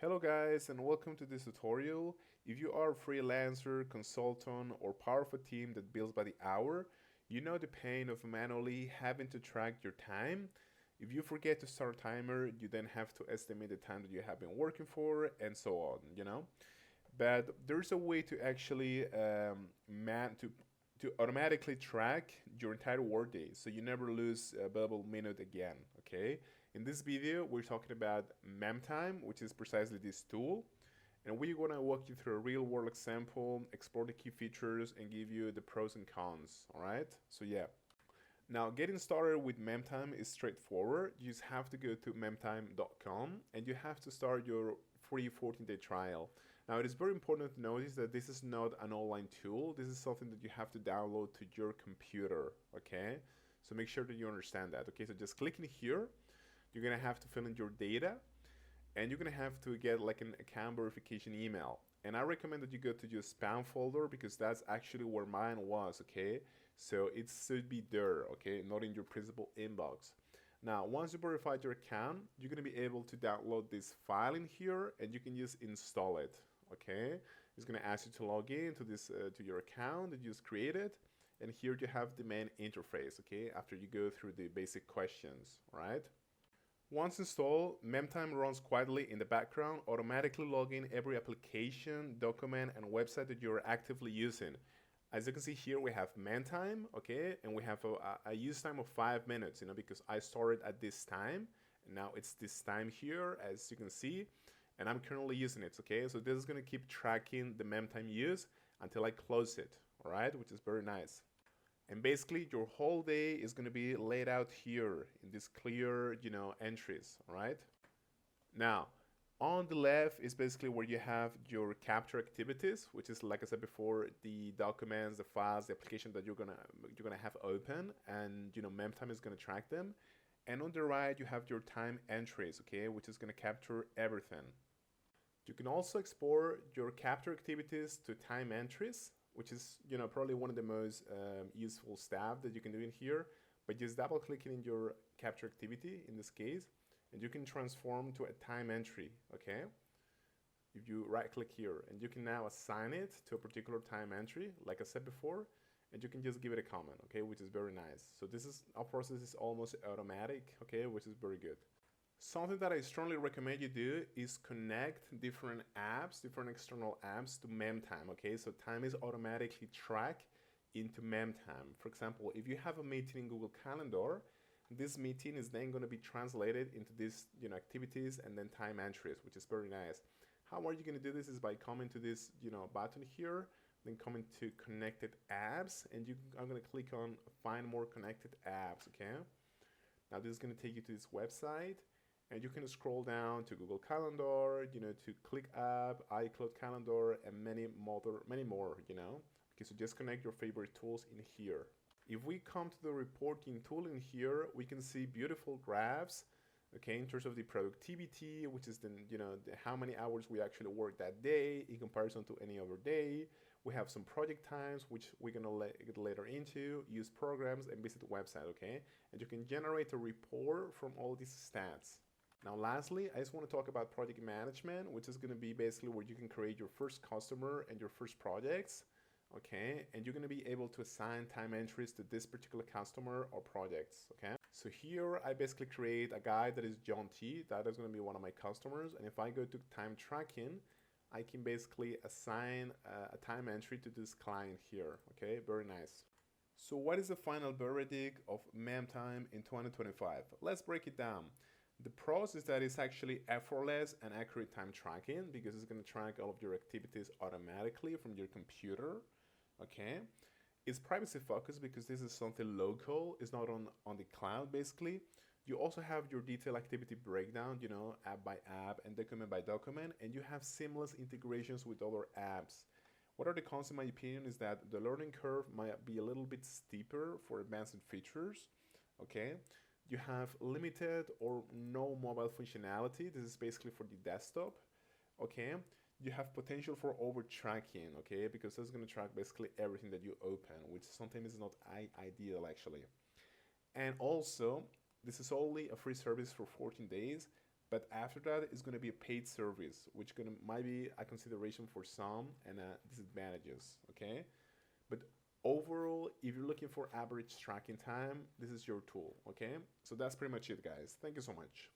Hello guys and welcome to this tutorial. If you are a freelancer, consultant or part of a team that bills by the hour, you know the pain of manually having to track your time. If you forget to start a timer, you then have to estimate the time that you have been working for and so on. But there's a way to actually to automatically track your entire workday so you never lose a billable minute again, okay? In this video, we're talking about Memtime, which is precisely this tool. And we're gonna walk you through a real world example, explore the key features, and give you the pros and cons, all right? So yeah. Now, getting started with Memtime is straightforward. You just have to go to memtime.com and you have to start your free 14-day trial. Now, it is very important to notice that this is not an online tool. This is something that you have to download to your computer, okay? So make sure that you understand that, okay? So just clicking here, you're gonna have to fill in your data and you're gonna have to get like an account verification email. And I recommend that you go to your spam folder because that's actually where mine was, okay? So it should be there, okay? Not in your principal inbox. Now, once you verify your account, you're gonna be able to download this file in here and you can just install it, okay? It's gonna ask you to log in to this to your account that you just created. And here you have the main interface, okay? After you go through the basic questions, right? Once installed, Memtime runs quietly in the background, automatically logging every application, document, and website that you're actively using. As you can see here, we have Memtime, okay, and we have a use time of 5 minutes, because I started at this time, and now it's this time here, as you can see, and I'm currently using it, okay? So this is gonna keep tracking the Memtime use until I close it, all right, which is very nice. And basically your whole day is going to be laid out here in this clear, entries, all right? Now, on the left is basically where you have your capture activities, which is, like I said before, the documents, the files, the application that you're gonna have open, and Memtime is gonna track them. And on the right, you have your time entries, okay, which is gonna capture everything. You can also export your capture activities to time entries, which is probably one of the most useful stuff that you can do in here. But just double clicking in your capture activity in this case, and you can transform to a time entry, okay? If you right click here, and you can now assign it to a particular time entry, like I said before, and you can just give it a comment, okay, which is very nice. So this is, of course, this is almost automatic, okay, which is very good. Something that I strongly recommend you do is connect different apps, different external apps to Memtime, okay? So time is automatically tracked into Memtime. For example, if you have a meeting in Google Calendar, this meeting is then going to be translated into these, activities and then time entries, which is very nice. How are you going to do this is by coming to this, button here, then coming to connected apps, and I'm going to click on find more connected apps, okay? Now this is going to take you to this website. And you can scroll down to Google Calendar, to Click App, iCloud Calendar, and many more, Okay, so just connect your favorite tools in here. If we come to the reporting tool in here, we can see beautiful graphs, okay, in terms of the productivity, which is how many hours we actually work that day in comparison to any other day. We have some project times, which we're gonna get later into, use programs, and visit the website, okay? And you can generate a report from all these stats. Now, lastly, I just want to talk about project management, which is going to be basically where you can create your first customer and your first projects, okay? And you're going to be able to assign time entries to this particular customer or projects, okay? So here, I basically create a guy that is John T. That is going to be one of my customers. And if I go to time tracking, I can basically assign a time entry to this client here, okay? Very nice. So what is the final verdict of Memtime in 2025? Let's break it down. The pros is that it's actually effortless and accurate time tracking because it's going to track all of your activities automatically from your computer, okay? It's privacy focused because this is something local. It's not on the cloud, basically. You also have your detailed activity breakdown, app by app and document by document, and you have seamless integrations with other apps. What are the cons, in my opinion, is that the learning curve might be a little bit steeper for advanced features, okay? You have limited or no mobile functionality. This is basically for the desktop, okay? You have potential for over tracking, okay? Because that's gonna track basically everything that you open, which sometimes is not ideal actually. And also, this is only a free service for 14 days. But after that, it's gonna be a paid service, which gonna might be a consideration for some and disadvantages. Okay, but overall, if you're looking for average tracking time, this is your tool. Okay, so that's pretty much it, guys. Thank you so much.